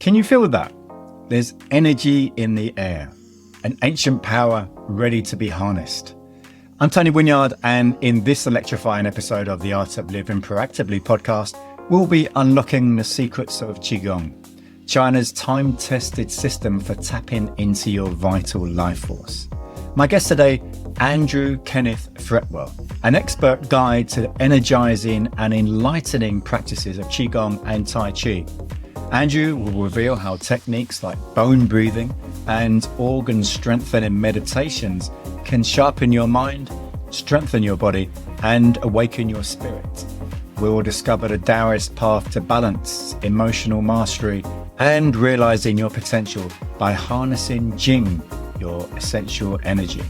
Can you feel that? There's energy in the air, an ancient power ready to be harnessed. I'm Tony Wynyard, and in this electrifying episode of the Art of Living Proactively podcast, we'll be unlocking the secrets of Qigong, China's time-tested system for tapping into your vital life force. My guest today, Andrew Kenneth Fretwell, an expert guide to energizing and enlightening practices of Qigong and Tai Chi. Andrew will reveal how techniques like bone breathing and organ strengthening meditations can sharpen your mind, strengthen your body, and awaken your spirit. We will discover the Taoist path to balance, emotional mastery, and realizing your potential by harnessing jing, your essential energy.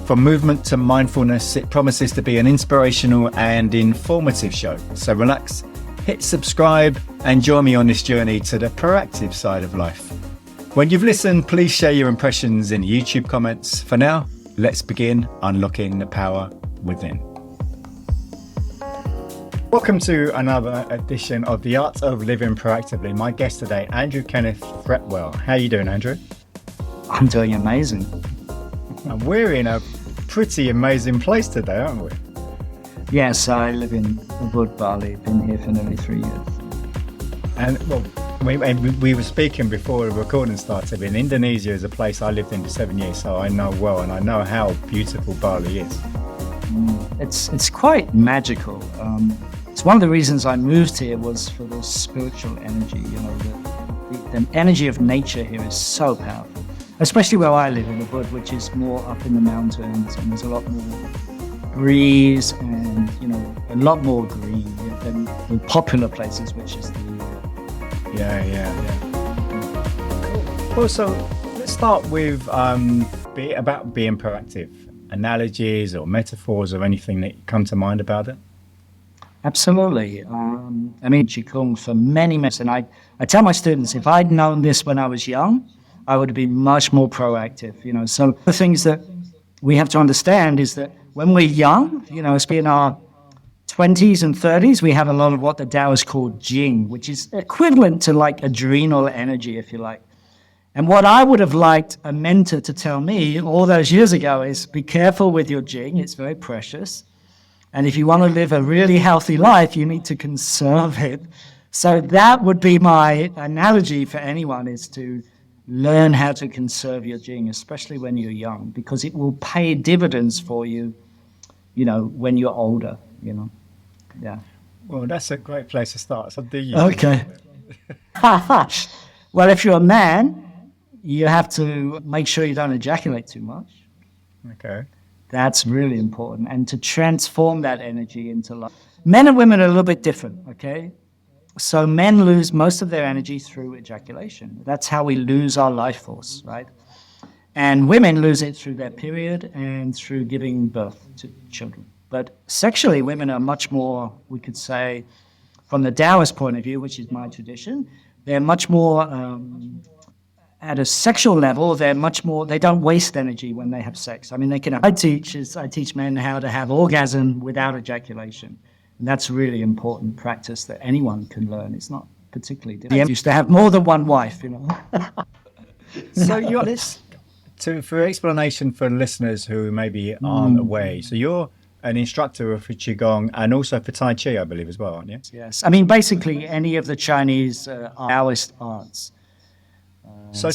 From movement to mindfulness, it promises to be an inspirational and informative show. So relax, hit subscribe, and join me on this journey to the proactive side of life. When you've listened, please share your impressions in the YouTube comments. For now, let's begin unlocking the power within. Welcome to another edition of the Art of Living Proactively. My guest today, Andrew Kenneth Fretwell. How are you doing, Andrew? I'm doing amazing. And we're in a pretty amazing place today, aren't we? Yes, I live in Ubud, Bali. Been here for nearly 3 years. And well, we were speaking before the recording started. In Indonesia is a place I lived in for 7 years, so I know well, and I know how beautiful Bali is. It's quite magical. It's one of the reasons I moved here was for the spiritual energy. You know, the energy of nature here is so powerful, especially where I live in Ubud, which is more up in the mountains, and there's a lot more breeze and, you know, a lot more green than the popular places, which is the Cool. So let's start with about being proactive. Analogies or metaphors or anything that come to mind about it? Absolutely. I mean, Qigong for many months, and I tell my students, if I'd known this when I was young, I would have been much more proactive. You know, so the things that we have to understand is that when we're young, you know, especially in our 20s and 30s, we have a lot of what the Taoists call jing, which is equivalent to like adrenal energy, if you like. And what I would have liked a mentor to tell me all those years ago is be careful with your jing, it's very precious. And if you want to live a really healthy life, you need to conserve it. So that would be my analogy for anyone, is to learn how to conserve your jing, especially when you're young, because it will pay dividends for you, you know, when you're older, you know. Yeah. Well, that's a great place to start. So do you? Okay. Well, if you're a man, you have to make sure you don't ejaculate too much. Okay. That's really important. And to transform that energy into love. Men and women are a little bit different, okay? So men lose most of their energy through ejaculation. That's how we lose our life force, right? And women lose it through their period and through giving birth to children. But sexually, women are much more, we could say, from the Taoist point of view, which is my tradition, they're much more, at a sexual level, they don't waste energy when they have sex. I mean, I teach men how to have orgasm without ejaculation. And that's really important practice that anyone can learn. It's not particularly difficult. I used to have more than one wife, you know. So you're this, for explanation for listeners who maybe aren't aware, so you're an instructor for Qigong and also for Tai Chi, I believe, as well, aren't you? Yes. I mean, basically any of the Chinese Taoist arts. So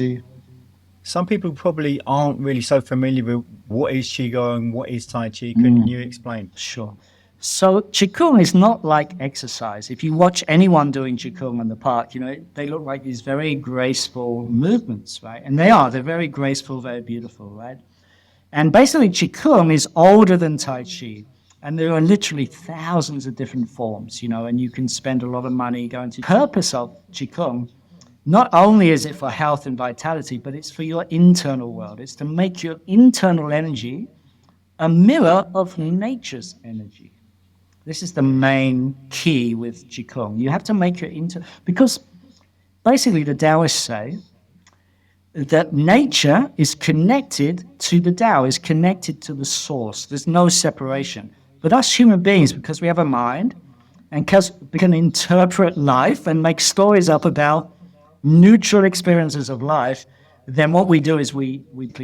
some people probably aren't really so familiar with what is Qigong, what is Tai Chi. Can you explain? Sure. So Qigong is not like exercise. If you watch anyone doing Qigong in the park, you know, they look like these very graceful movements, right? And they're very graceful, very beautiful, right? And basically Qigong is older than Tai Chi. And there are literally thousands of different forms, you know, and you can spend a lot of money going to. The purpose of Qigong, not only is it for health and vitality, but it's for your internal world. It's to make your internal energy a mirror of nature's energy. This is the main key with Qigong. You have to make your because basically the Taoists say that nature is connected to the Tao, is connected to the source. There's no separation. But us human beings, because we have a mind, and because we can interpret life and make stories up about neutral experiences of life, then what we do is we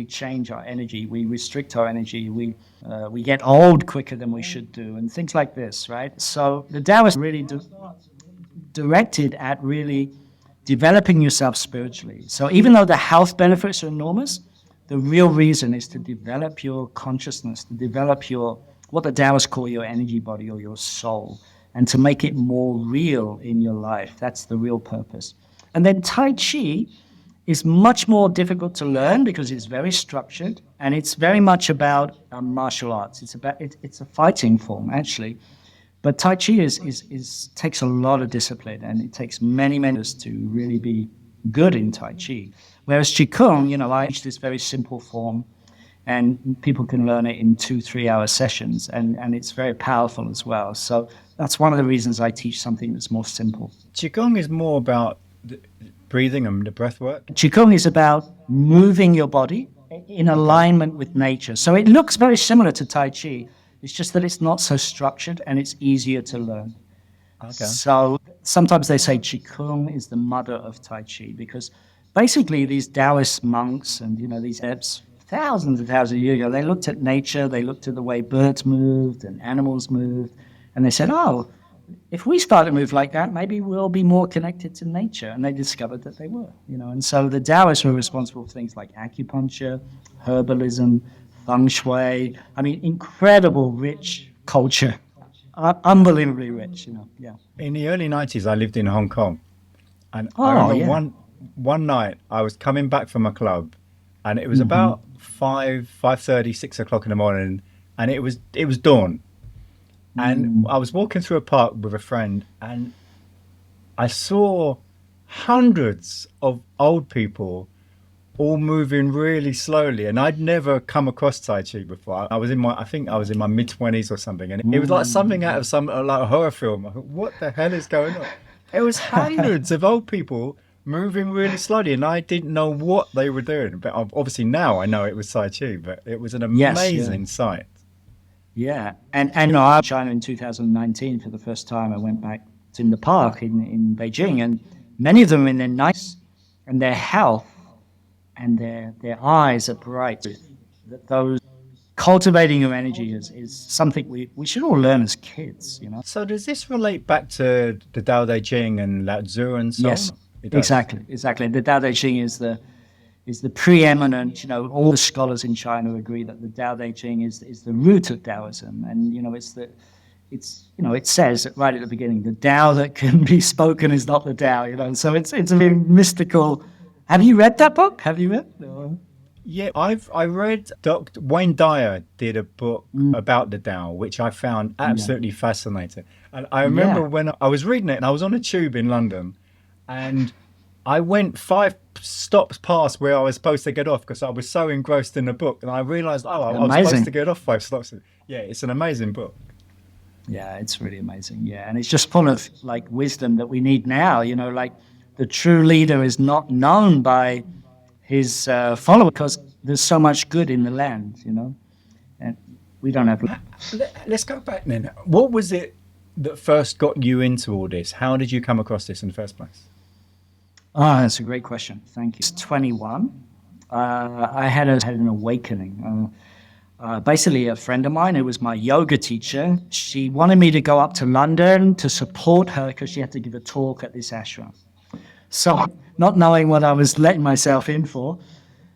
change our energy, we restrict our energy, we get old quicker than we should do, and things like this, right? So the Tao is really directed at really developing yourself spiritually. So even though the health benefits are enormous, the real reason is to develop your consciousness, to develop your, what the Taoists call your energy body or your soul, and to make it more real in your life. That's the real purpose. And then Tai Chi is much more difficult to learn because it's very structured, and it's very much about martial arts. It's a fighting form, actually. But Tai Chi takes a lot of discipline, and it takes many years to really be good in Tai Chi. Whereas Qigong, I teach this very simple form, and people can learn it in 2-3 hour sessions, and it's very powerful as well. So that's one of the reasons I teach something that's more simple. Qigong is more about the breathing and the breath work. Qigong is about moving your body in alignment with nature. So it looks very similar to Tai Chi. It's just that it's not so structured and it's easier to learn. Okay. So sometimes they say Qigong is the mother of Tai Chi, because basically these Taoist monks and these adepts thousands and thousands of years ago, they looked at nature, they looked at the way birds moved and animals moved, and they said, oh, if we start to move like that, maybe we'll be more connected to nature. And they discovered that they were, And so the Taoists were responsible for things like acupuncture, herbalism, feng shui. I mean, incredible, rich culture. Unbelievably rich, yeah. In the early 90s, I lived in Hong Kong. And Oh, I remember yeah. one night, I was coming back from a club, and it was about 5:30, 6 o'clock in the morning, and it was dawn. And I was walking through a park with a friend, and I saw hundreds of old people all moving really slowly, and I'd never come across Tai Chi before. I think I was in my mid-20s or something, and it was like something out of some like a horror film. I thought, what the hell is going on? It was hundreds of old people moving really slowly, and I didn't know what they were doing. But obviously now I know it was Tai Chi, but it was an amazing sight. Yeah, and I was in China in 2019 for the first time. I went back in the park in Beijing, and many of them in their nice and their health and their eyes are bright. Those cultivating your energy is something we should all learn as kids. So does this relate back to the Dao De Ching and Lao Tzu and so Yes, on? It does. exactly. The Dao De Ching is the preeminent, all the scholars in China agree that the Dao De Ching is the root of Taoism. And, it says right at the beginning, the Tao that can be spoken is not the Tao, so it's a very mystical. Have you read that book? Have you read? No. Yeah, I read Dr. Wayne Dyer did a book about the Tao, which I found absolutely fascinating. And I remember when I was reading it, and I was on a tube in London, and I went 5 stops past where I was supposed to get off because I was so engrossed in the book, and I realized, I was supposed to get off 5 stops. Yeah, it's an amazing book. Yeah, it's really amazing. Yeah, and it's just full of like wisdom that we need now. Like the true leader is not known by his followers because there's so much good in the land. And we don't have. Let's go back then. What was it that first got you into all this? How did you come across this in the first place? Oh, that's a great question. Thank you. I was 21. I had an awakening. Basically, a friend of mine who was my yoga teacher, she wanted me to go up to London to support her because she had to give a talk at this ashram. So, not knowing what I was letting myself in for,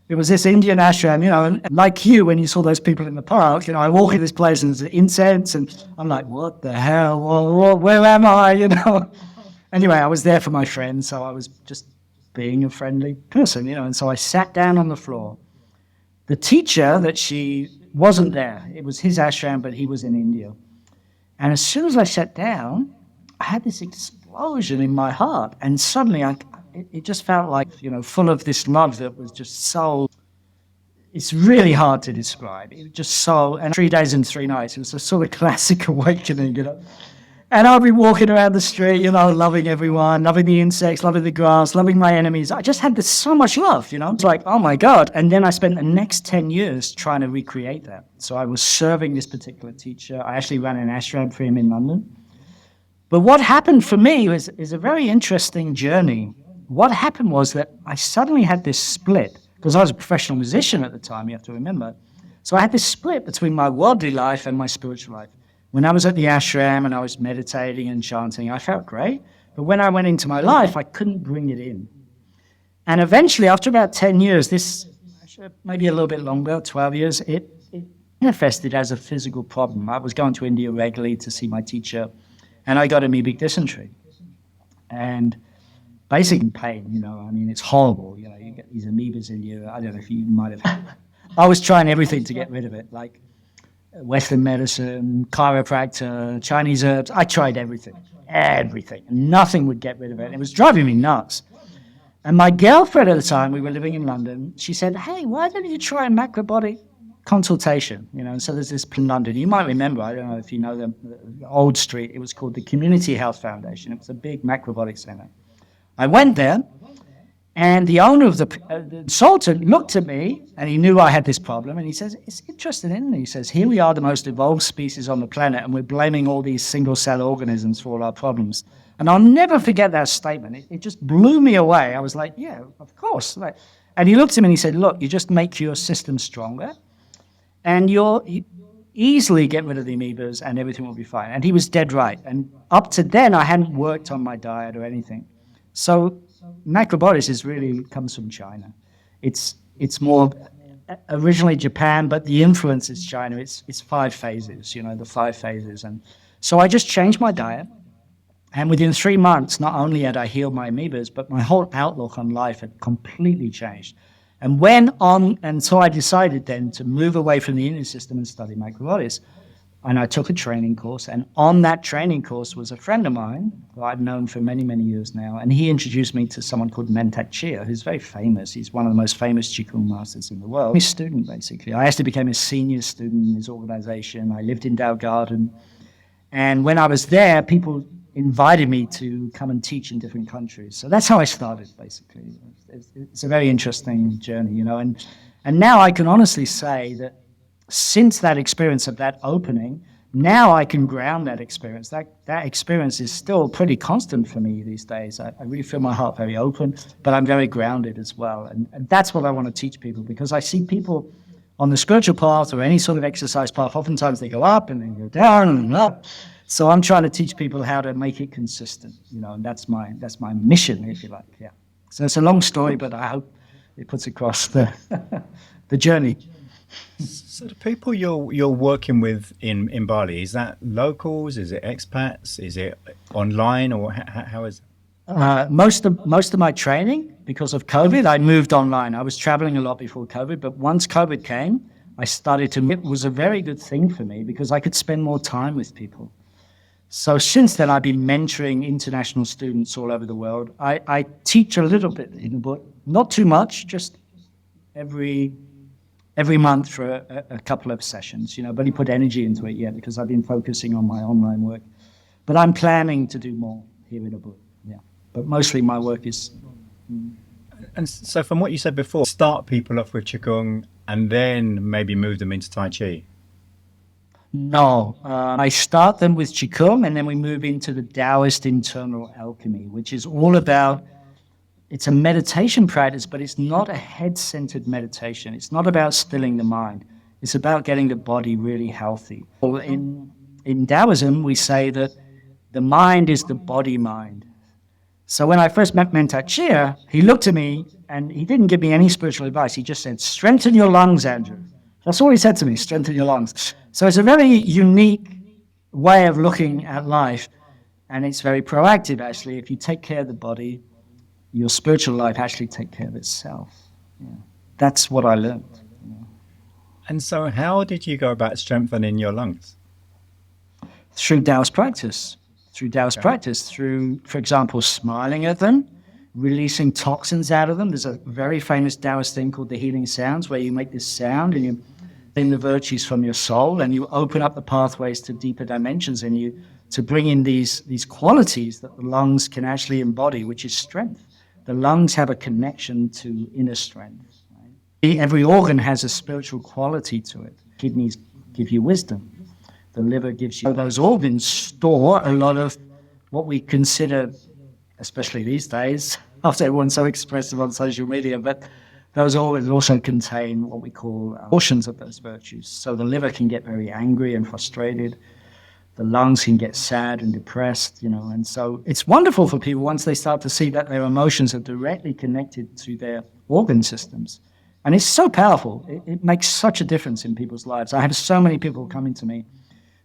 it was this Indian ashram, and like you, when you saw those people in the park, I walk in this place and there's incense, and I'm like, what the hell? Where am I? Anyway, I was there for my friend, so I was just being a friendly person, and so I sat down on the floor. The teacher that she wasn't there. It was his ashram, but he was in India. And as soon as I sat down, I had this explosion in my heart, and suddenly it just felt like, full of this love that was just so. It's really hard to describe. It was just so. And 3 days and 3 nights, it was a sort of classic awakening, And I'll be walking around the street, loving everyone, loving the insects, loving the grass, loving my enemies. I just had so much love, It's like, oh my God. And then I spent the next 10 years trying to recreate that. So I was serving this particular teacher. I actually ran an ashram for him in London. But what happened for me is a very interesting journey what happened was that I suddenly had this split, because I was a professional musician at the time, you have to remember. So I had this split between my worldly life and my spiritual life. When I was at the ashram and I was meditating and chanting, I felt great. But when I went into my life, I couldn't bring it in. And eventually, after about 10 years, this, maybe a little bit longer, 12 years, it manifested as a physical problem. I was going to India regularly to see my teacher, and I got amoebic dysentery. And basically pain, I mean, it's horrible. You get these amoebas in you. I don't know if you might have had. I was trying everything to get rid of it, like Western medicine, chiropractor, Chinese herbs. I tried everything. Nothing would get rid of it. It was driving me nuts. And my girlfriend at the time, we were living in London, she said, hey, why don't you try a macrobody consultation? So there's this in London. You might remember, I don't know if you know the old street, it was called the Community Health Foundation. It was a big macrobiotic center. I went there, and the owner of the consultant looked at me, and he knew I had this problem, and he says, it's interesting, isn't it? He says, here we are, the most evolved species on the planet, and we're blaming all these single-cell organisms for all our problems. And I'll never forget that statement. It just blew me away. I was like, yeah, of course. And he looked at me and he said, look, you just make your system stronger, and you easily get rid of the amoebas, and everything will be fine. And he was dead right. And up to then, I hadn't worked on my diet or anything. So macrobiotics really comes from China. It's more originally Japan, but the influence is China. It's 5 phases, the 5 phases. And so I just changed my diet. And within 3 months, not only had I healed my amoebas, but my whole outlook on life had completely changed. And so I decided then to move away from the Indian system and study macrobiotics. And I took a training course, and on that training course was a friend of mine who I've known for many, many years now, and he introduced me to someone called Mantak Chia, who's very famous. He's one of the most famous Qigong masters in the world. He's a student, basically. I actually became a senior student in his organization. I lived in Dao Garden, and when I was there, people invited me to come and teach in different countries. So that's how I started, basically. It's a very interesting journey, and now I can honestly say that since that experience of that opening, now I can ground that experience. That experience is still pretty constant for me these days. I really feel my heart very open, but I'm very grounded as well. And that's what I want to teach people, because I see people on the spiritual path or any sort of exercise path, oftentimes they go up and then go down and up. So I'm trying to teach people how to make it consistent, and that's my mission, if you like. Yeah. So it's a long story, but I hope it puts across the journey. So the people you're working with in Bali, is that locals? Is it expats? Is it online, or how is it? Most of my training, because of COVID, I moved online. I was traveling a lot before COVID, but once COVID came, I started to. It was a very good thing for me because I could spend more time with people. So since then, I've been mentoring international students all over the world. I teach a little bit in the book, not too much, just every month for a couple of sessions, but he put energy into it yet because I've been focusing on my online work. But I'm planning to do more here in Ubud, yeah. But mostly my work is... And so from what you said before, start people off with Qigong and then maybe move them into Tai Chi? No, I start them with Qigong and then we move into the Taoist internal alchemy, which is all about... It's a meditation practice, but it's not a head-centered meditation. It's not about stilling the mind. It's about getting the body really healthy. In Taoism, we say that the mind is the body-mind. So when I first met Mantak Chia, he looked at me and he didn't give me any spiritual advice. He just said, strengthen your lungs, Andrew. That's all he said to me, strengthen your lungs. So it's a very unique way of looking at life, and it's very proactive, actually. If you take care of the body, your spiritual life actually take care of itself. Yeah. That's what I learned. Yeah. And so how did you go about strengthening your lungs? Through Taoist practice. Through, for example, smiling at them, releasing toxins out of them. There's a very famous Taoist thing called the healing sounds, where you make this sound and you bring the virtues from your soul and you open up the pathways to deeper dimensions in you to bring in these qualities that the lungs can actually embody, which is strength. The lungs have a connection to inner strength. Right? Every organ has a spiritual quality to it. Kidneys give you wisdom. The liver gives you... Those organs store a lot of what we consider, especially these days, after everyone's so expressive on social media, but those always also contain what we call portions of those virtues. So the liver can get very angry and frustrated. The lungs can get sad and depressed, and so it's wonderful for people once they start to see that their emotions are directly connected to their organ systems. And it's so powerful. It makes such a difference in people's lives. I have so many people coming to me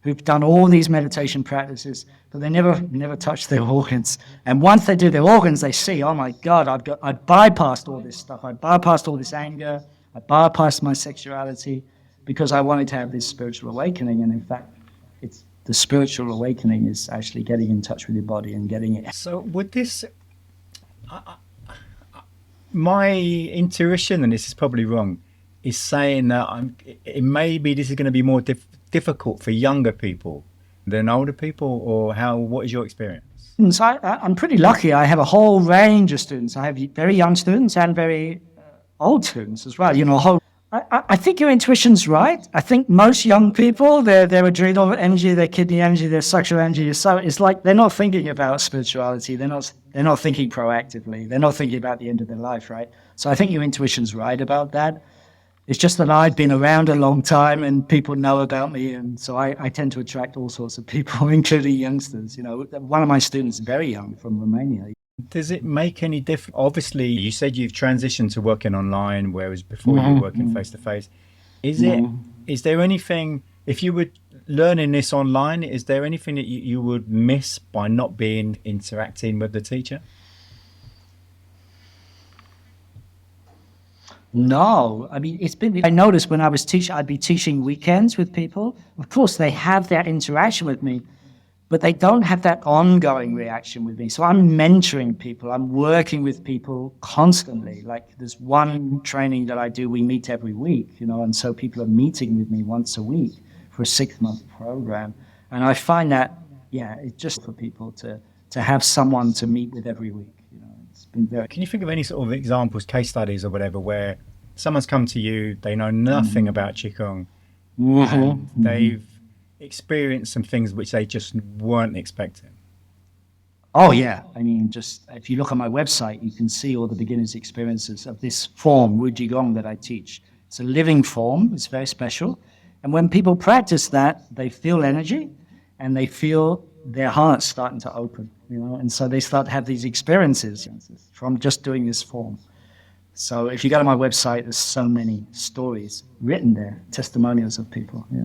who've done all these meditation practices, but they never touch their organs. And once they do their organs, they see, oh my God, I bypassed all this stuff. I bypassed all this anger. I bypassed my sexuality because I wanted to have this spiritual awakening. And in fact, it's the spiritual awakening is actually getting in touch with your body and getting it. So would this, my intuition, and this is probably wrong, is saying that maybe this is going to be more difficult for younger people than older people, or what is your experience? So I'm pretty lucky. I have a whole range of students. I have very young students and very old students as well. I think your intuition's right. I think most young people, their adrenal energy, their kidney energy, their sexual energy it's like they're not thinking about spirituality. They're not thinking proactively. They're not thinking about the end of their life, right? So I think your intuition's right about that. It's just that I've been around a long time and people know about me, and so I tend to attract all sorts of people, including youngsters. One of my students is very young, from Romania. Does it make any difference? Obviously, you said you've transitioned to working online, whereas before you were working face-to-face. Is there anything, if you were learning this online, is there anything that you would miss by not interacting with the teacher? No, I mean, I noticed when I was teaching, I'd be teaching weekends with people. Of course, they have that interaction with me, but they don't have that ongoing reaction with me. So I'm mentoring people. I'm working with people constantly. Like there's one training that I do, we meet every week, and so people are meeting with me once a week for a 6-month program. And I find that, it's just for people to have someone to meet with every week. It's been very... Can you think of any sort of examples, case studies or whatever, where someone's come to you, they know nothing about Qigong, and they've experienced some things which they just weren't expecting? Oh yeah, I mean, just if you look on my website, you can see all the beginners' experiences of this form, Qigong, that I teach. It's a living form. It's very special. And when people practice that, they feel energy and they feel their hearts starting to open, and so they start to have these experiences from just doing this form. So if you go to my website, there's so many stories written there, testimonials of people. Yeah.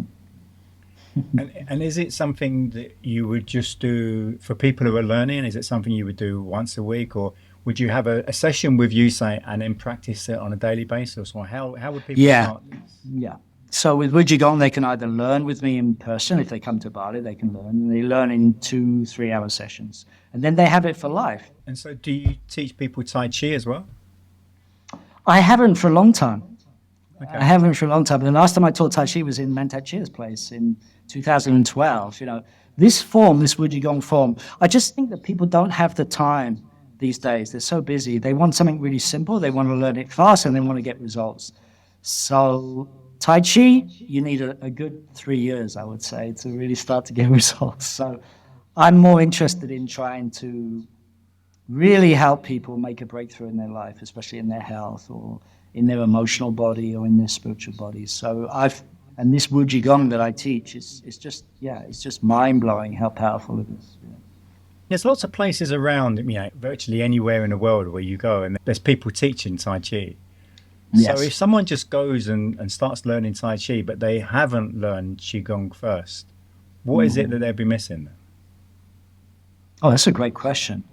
And is it something that you would just do for people who are learning? Is it something you would do once a week, or would you have a session with you, say, and then practice it on a daily basis? Or how would people start this? Yeah. So with Qigong, they can either learn with me in person. If they come to Bali, they can learn. And they learn in 2-3 hour sessions. And then they have it for life. And so do you teach people Tai Chi as well? I haven't for a long time. Okay. I haven't for a long time. The last time I taught Tai Chi was in Mantak Chia's place in 2012. This form, this Qigong form, I just think that people don't have the time these days. They're so busy. They want something really simple. They want to learn it fast and they want to get results. So Tai Chi, you need a good 3 years, I would say, to really start to get results. So I'm more interested in trying to really help people make a breakthrough in their life, especially in their health or in their emotional body or in their spiritual body. So and this Qigong that I teach is just, it's just mind-blowing how powerful it is. Yeah. There's lots of places around, virtually anywhere in the world where you go, and there's people teaching Tai Chi. Yes. So if someone just goes and starts learning Tai Chi, but they haven't learned Qigong first, what is it that they'll be missing? Oh, that's a great question.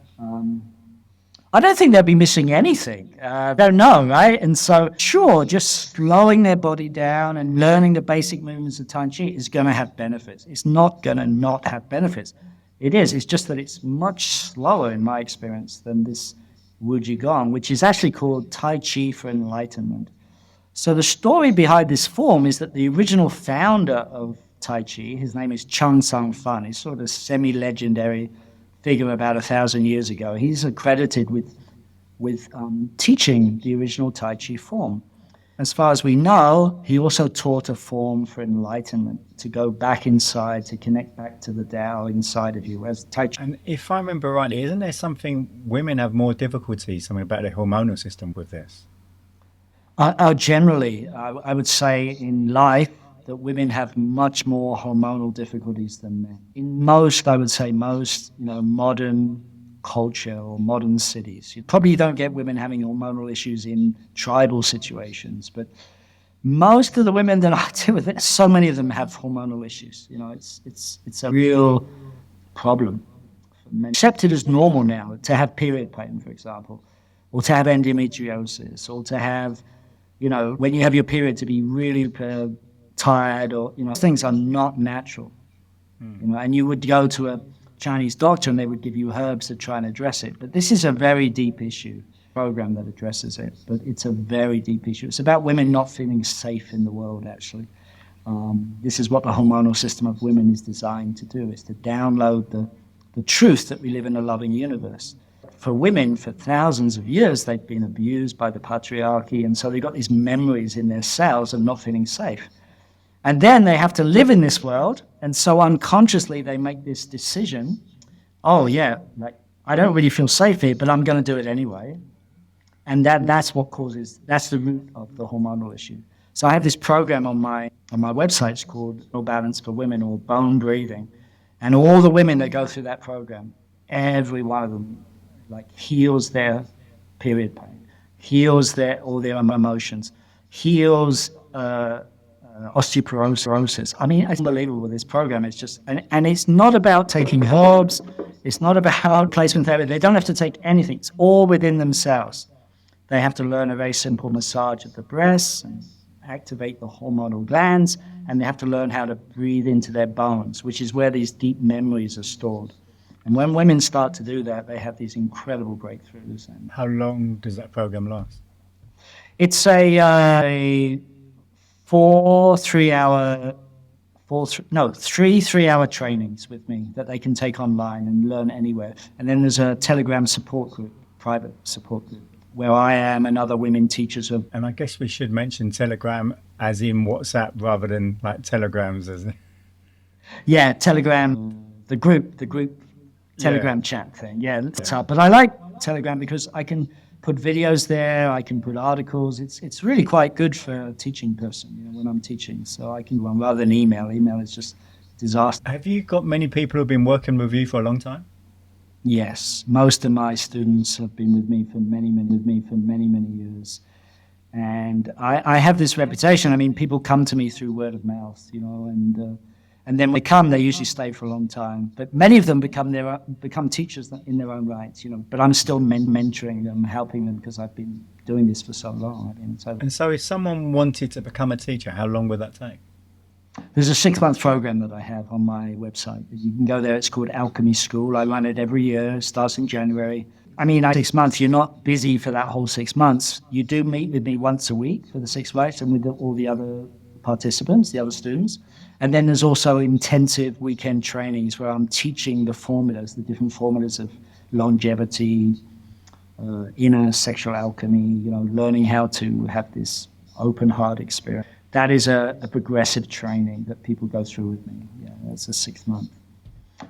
I don't think they'll be missing anything. I don't know, right? And so, sure, just slowing their body down and learning the basic movements of Tai Chi is going to have benefits. It's not going to not have benefits. It is. It's just that it's much slower, in my experience, than this Qigong, which is actually called Tai Chi for enlightenment. So the story behind this form is that the original founder of Tai Chi, his name is Chung Sang Fan. He's sort of a semi-legendary figure about 1,000 years ago. He's accredited with teaching the original Tai Chi form. as far as we know, he also taught a form for enlightenment, to go back inside, to connect back to the Tao inside of you. As Tai Chi. And if I remember rightly, isn't there something women have more difficulty, something about the hormonal system with this? Generally, I would say in life that women have much more hormonal difficulties than men. In most, I would say most, modern culture or modern cities, you probably don't get women having hormonal issues in tribal situations, but most of the women that I deal with, so many of them have hormonal issues. It's a real problem for men. Accepted as normal now to have period pain, for example, or to have endometriosis, or to have, when you have your period, to be really tired, or things are not natural. And you would go to a Chinese doctor and they would give you herbs to try and address it. But this is a very deep issue. Program that addresses it, but it's a very deep issue. It's about women not feeling safe in the world, actually. This is what the hormonal system of women is designed to do, is to download the truth that we live in a loving universe. For women, for thousands of years, they've been abused by the patriarchy, and so they've got these memories in their cells of not feeling safe. And then they have to live in this world, and so unconsciously they make this decision, oh yeah, like, I don't really feel safe here, but I'm going to do it anyway. And that's the root of the hormonal issue. So I have this program on my website. It's called No Balance for Women, or Bone Breathing. And all the women that go through that program, every one of them, heals their period pain, heals all their emotions, heals osteoporosis. I mean, it's unbelievable, this program. It's just, and it's not about taking herbs. It's not about placement therapy. They don't have to take anything. It's all within themselves. They have to learn a very simple massage of the breasts and activate the hormonal glands, and they have to learn how to breathe into their bones, which is where these deep memories are stored. And when women start to do that, they have these incredible breakthroughs. And how long does that program last? It's a 3 3-hour trainings with me that they can take online and learn anywhere. And then there's a Telegram support group, private support group, where I am and other women teachers of. And I guess we should mention Telegram as in WhatsApp rather than like telegrams, as it? Yeah, Telegram, the group Telegram chat thing. Yeah, that's up. But I like Telegram because I can put videos there, I can put articles. It's really quite good for a teaching person, when I'm teaching. So I can do one rather than email. Email is just disaster. Have you got many people who've been working with you for a long time? Yes, most of my students have been with me for many, many years. And I have this reputation. I mean, people come to me through word of mouth, and then when they come, they usually stay for a long time. But many of them become teachers in their own right, But I'm still mentoring them, helping them, because I've been doing this for so long. And so if someone wanted to become a teacher, how long would that take? There's a 6-month program that I have on my website. You can go there. It's called Alchemy School. I run it every year. It starts in January. 6 months, you're not busy for that whole 6 months. You do meet with me once a week for the 6 weeks, and with all the other participants, the other students. And then there's also intensive weekend trainings where I'm teaching the different formulas of longevity, inner sexual alchemy, learning how to have this open heart experience. That is a progressive training that people go through with me. Yeah, that's a 6 month.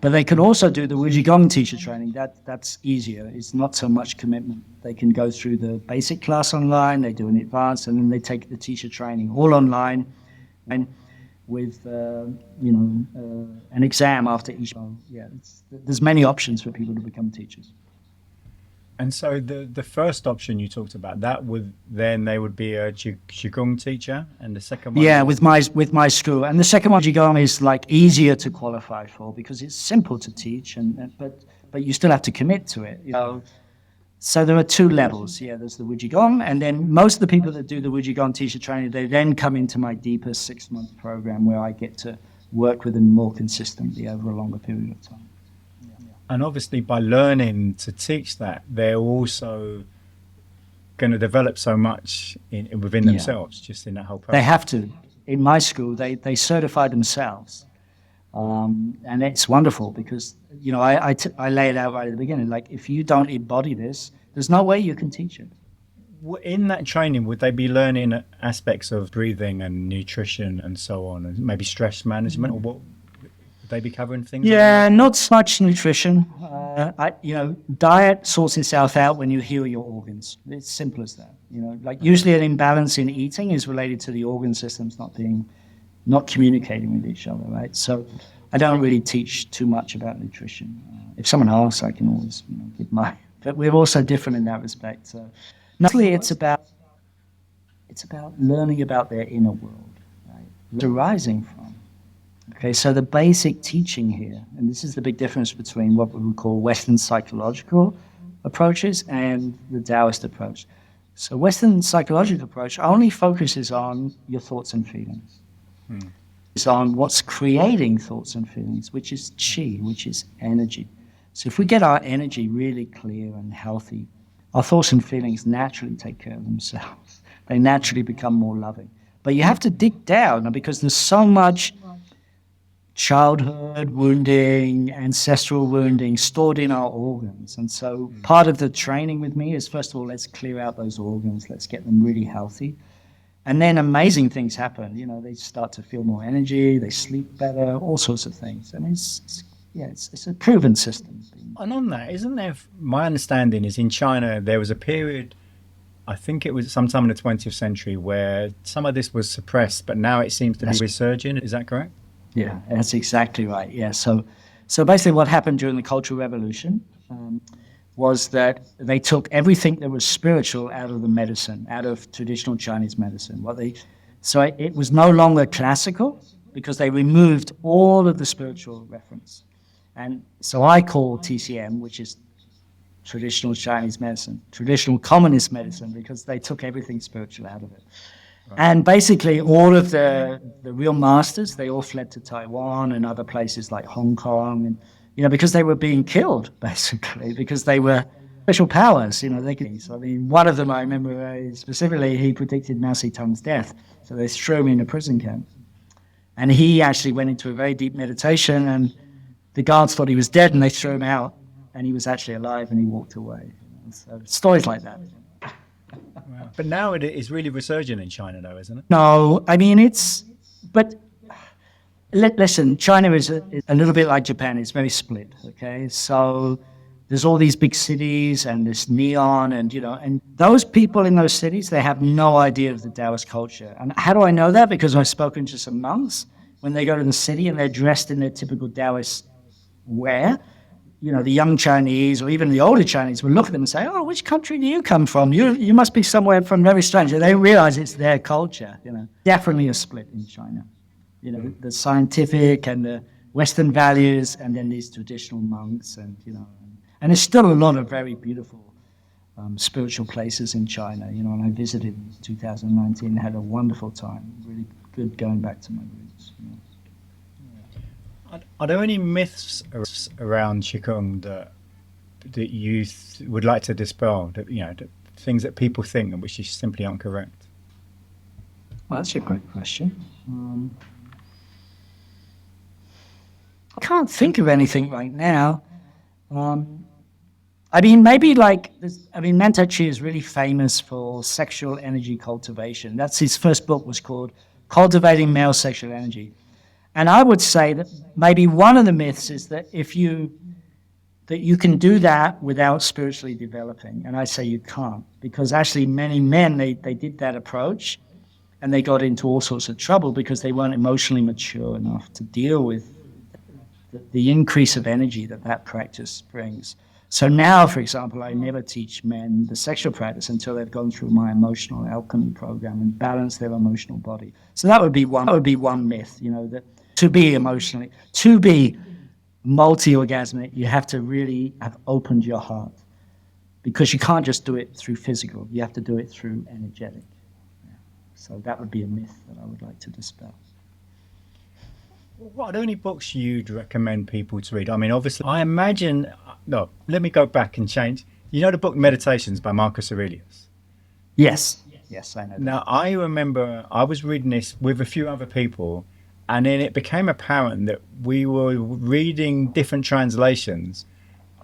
But they can also do the Qigong teacher training. That's easier. It's not so much commitment. They can go through the basic class online, they do an advanced, and then they take the teacher training all online, and with an exam after each. Yeah, there's many options for people to become teachers. And so the first option you talked about, they would be a Qigong teacher, and the second one. Yeah, with my school, and the second one, Qigong, is easier to qualify for because it's simple to teach, but you still have to commit to it. So there are 2 levels. Yeah, there's the Qigong, and then most of the people that do the Qigong teacher training, they then come into my deeper 6-month program where I get to work with them more consistently over a longer period of time. And obviously, by learning to teach that, they're also going to develop so much within themselves, just in that whole process. They have to. In my school, they certify themselves. And it's wonderful because, I lay it out right at the beginning. If you don't embody this, there's no way you can teach it. In that training, would they be learning aspects of breathing and nutrition and so on, and maybe stress management, or what would they be covering things? Yeah, not so much nutrition. Diet sorts itself out when you heal your organs. It's simple as that. Usually an imbalance in eating is related to the organ systems not communicating with each other, right? So I don't really teach too much about nutrition. If someone asks, I can always give my. But we're also different in that respect. So mostly it's about learning about their inner world, right? Where it's arising from. Okay, so the basic teaching here, and this is the big difference between what we would call Western psychological approaches and the Taoist approach. So Western psychological approach only focuses on your thoughts and feelings. It's on what's creating thoughts and feelings, which is Qi, which is energy. So if we get our energy really clear and healthy, our thoughts and feelings naturally take care of themselves. They naturally become more loving. But you have to dig down, because there's so much childhood wounding, ancestral wounding stored in our organs. And so part of the training with me is, first of all, let's clear out those organs. Let's get them really healthy. And then amazing things happen. They start to feel more energy, they sleep better, all sorts of things. And it's a proven system. And on that, isn't there, my understanding is in China, there was a period, I think it was sometime in the 20th century, where some of this was suppressed, but now it seems to be resurging. Is that correct? Yeah, that's exactly right. Yeah, so basically what happened during the Cultural Revolution was that they took everything that was spiritual out of the medicine, out of traditional Chinese medicine. So it was no longer classical, because they removed all of the spiritual reference. And so I call TCM, which is traditional Chinese medicine, traditional communist medicine, because they took everything spiritual out of it. Right. And basically all of the real masters, they all fled to Taiwan and other places like Hong Kong, and because they were being killed, basically, because they were special powers. So one of them I remember specifically, he predicted Mao Zedong's death, so they threw him in a prison camp. And he actually went into a very deep meditation, and the guards thought he was dead, and they threw him out, and he was actually alive, and he walked away. So stories like that. Wow. But now it is really resurgent in China, though, isn't it? No, listen, China is a little bit like Japan. It's very split, okay? So there's all these big cities and this neon, and those people in those cities, they have no idea of the Taoist culture. And how do I know that? Because I've spoken to some monks. When they go to the city and they're dressed in their typical Taoist wear, the young Chinese or even the older Chinese will look at them and say, "Oh, which country do you come from? You must be somewhere from very strange." And they realize it's their culture, Definitely a split in China. The scientific and the Western values, and then these traditional monks, and there's still a lot of very beautiful spiritual places in China, and I visited in 2019, had a wonderful time, really good going back to my roots. Are there any myths around Qigong that you would like to dispel, that things that people think and which simply aren't correct? Well, that's a great question. I can't think of anything right now. Maybe Man Tai Chi is really famous for sexual energy cultivation. That's his first book, was called Cultivating Male Sexual Energy. And I would say that maybe one of the myths is that that you can do that without spiritually developing. And I say you can't, because actually many men, they did that approach, and they got into all sorts of trouble because they weren't emotionally mature enough to deal with the increase of energy that practice brings. So now, for example, I never teach men the sexual practice until they've gone through my emotional alchemy program and balanced their emotional body. So that would be one myth, that to be multi-orgasmic, you have to really have opened your heart, because you can't just do it through physical. You have to do it through energetic. Yeah. So that would be a myth that I would like to dispel. What are the only books you'd recommend people to read? Obviously, I imagine... No, let me go back and change. The book Meditations by Marcus Aurelius? Yes, I know that. Now, I remember I was reading this with a few other people, and then it became apparent that we were reading different translations,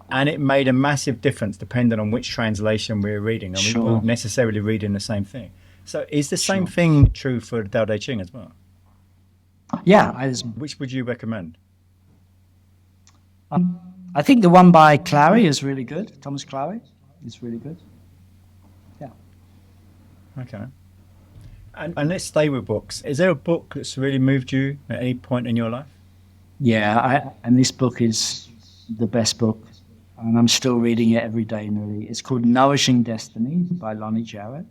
And it made a massive difference depending on which translation we're reading. And we weren't necessarily reading the same thing. So is the same thing true for Dao De Ching as well? Yeah. Which would you recommend? I think the one by Clary is really good. Thomas Clary is really good. Yeah. Okay. And let's stay with books. Is there a book that's really moved you at any point in your life? Yeah, and this book is the best book, and I'm still reading it every day nearly. It's called Nourishing Destiny by Lonnie Jarrett.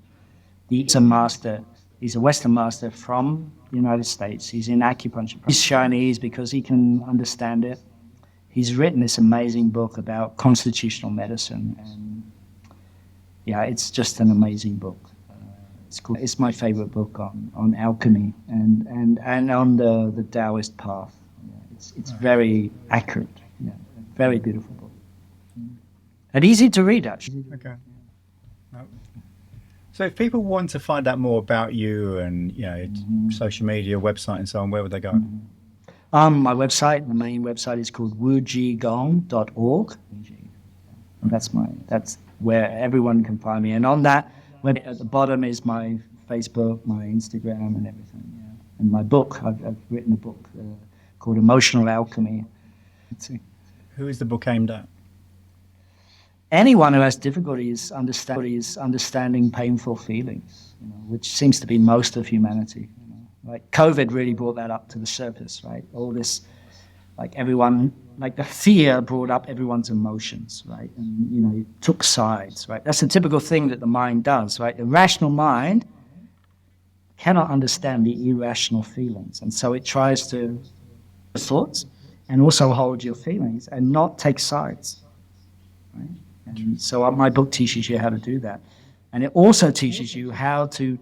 He's a master. He's a Western master from the United States. He's in acupuncture. He's Chinese because he can understand it. He's written this amazing book about constitutional medicine, and yeah, it's just an amazing book. It's cool. It's my favorite book on alchemy and on the Taoist path. It's very accurate. Yeah, very beautiful book. And easy to read, actually. Okay. So if people want to find out more about you and, social media, website and so on, where would they go? My website, the main website is called qigong.org. And that's where everyone can find me. And on that, at the bottom is my Facebook, my Instagram and everything. Yeah. And my book, I've written a book called Emotional Alchemy. Who is the book aimed at? Anyone who has difficulties understanding painful feelings, which seems to be most of humanity. Like COVID really brought that up to the surface, right? All this, the fear brought up everyone's emotions, right? And, it took sides, right? That's a typical thing that the mind does, right? The rational mind cannot understand the irrational feelings. And so it tries to thoughts and also hold your feelings and not take sides, right? And so my book teaches you how to do that. And it also teaches you how to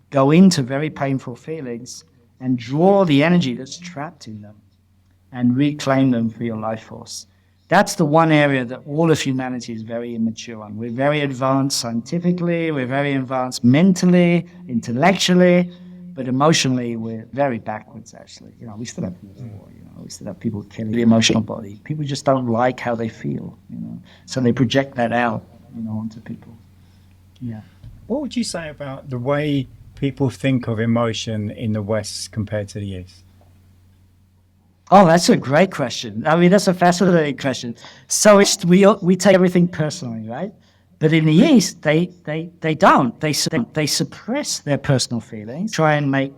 go into very painful feelings and draw the energy that's trapped in them and reclaim them for your life force. That's the one area that all of humanity is very immature on. We're very advanced scientifically, we're very advanced mentally, intellectually, but emotionally we're very backwards, actually. We still have war, we still have people killing the emotional body. People just don't like how they feel, so they project that out, onto people. Yeah. What would you say about the way people think of emotion in the West compared to the East? Oh, that's a great question. I mean, that's a fascinating question. So we take everything personally, right? But in the East, they don't. They suppress their personal feelings, try and make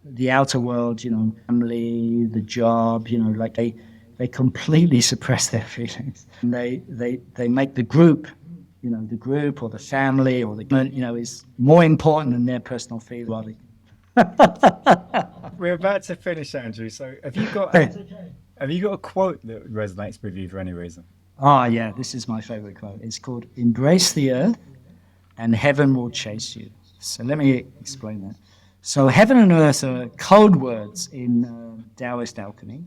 the outer world, family, the job, they completely suppress their feelings. And they make the group, the group or the family or the is more important than their personal feelings. We're about to finish, Andrew. So have you got a quote that resonates with you for any reason? Oh yeah, this is my favorite quote. It's called "Embrace the earth, and heaven will chase you." So let me explain that. So heaven and earth are code words in Taoist alchemy.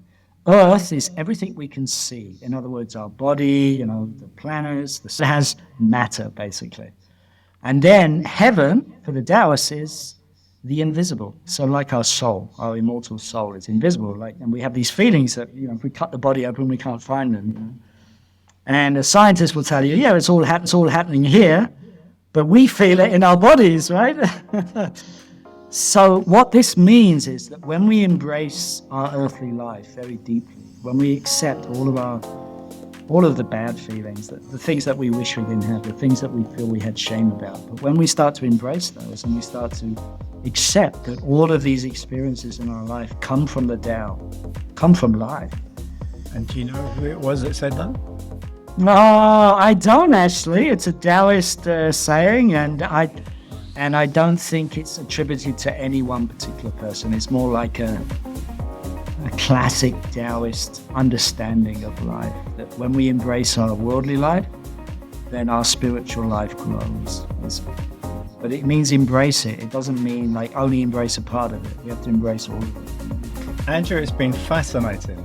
Earth is everything we can see. In other words, our body, the planets, the sun has matter basically. And then heaven for the Taoists is the invisible. So like our soul, our immortal soul is invisible. And we have these feelings that, if we cut the body open, we can't find them. And a scientist will tell you, yeah, it's all happening here, but we feel it in our bodies, right? So what this means is that when we embrace our earthly life very deeply, when we accept all of the bad feelings, the things that we wish we didn't have, the things that we feel we had shame about, but when we start to embrace those and we start to accept that all of these experiences in our life come from the Tao, come from life. And do you know who it was that said that? No, I don't actually. It's a Taoist saying, and I don't think it's attributed to any one particular person. It's more like a classic Taoist understanding of life, that when we embrace our worldly life, then our spiritual life grows. But it means embrace it. It doesn't mean only embrace a part of it. We have to embrace all of it. Andrew, it's been fascinating.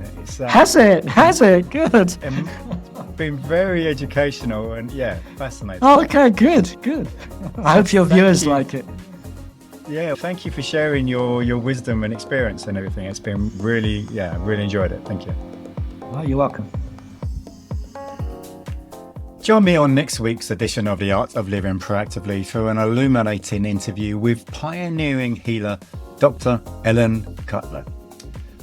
Has it? Good. It's been very educational and fascinating. Oh, okay, good. I hope your viewers like it. Yeah, thank you for sharing your wisdom and experience and everything. It's been really enjoyed it. Thank you. Oh, you're welcome. Join me on next week's edition of The Art of Living Proactively for an illuminating interview with pioneering healer Dr. Ellen Cutler.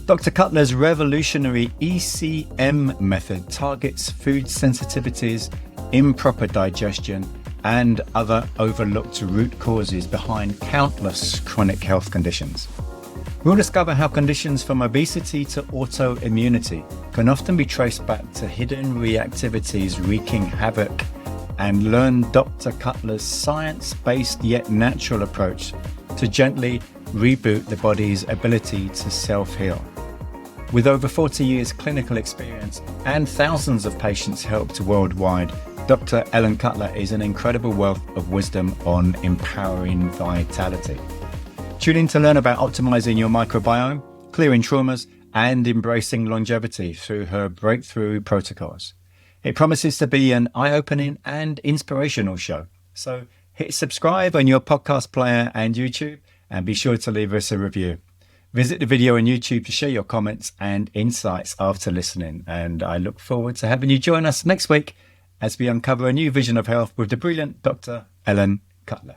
Dr. Cutler's revolutionary ECM method targets food sensitivities, improper digestion, and other overlooked root causes behind countless chronic health conditions. We'll discover how conditions from obesity to autoimmunity can often be traced back to hidden reactivities wreaking havoc, and learn Dr. Cutler's science-based yet natural approach to gently reboot the body's ability to self-heal. With over 40 years clinical experience and thousands of patients helped worldwide, Dr. Ellen Cutler is an incredible wealth of wisdom on empowering vitality. Tune in to learn about optimizing your microbiome, clearing traumas, and embracing longevity through her breakthrough protocols. It promises to be an eye-opening and inspirational show. So hit subscribe on your podcast player and YouTube, and be sure to leave us a review. Visit the video on YouTube to share your comments and insights after listening. And I look forward to having you join us next week as we uncover a new vision of health with the brilliant Dr. Ellen Cutler.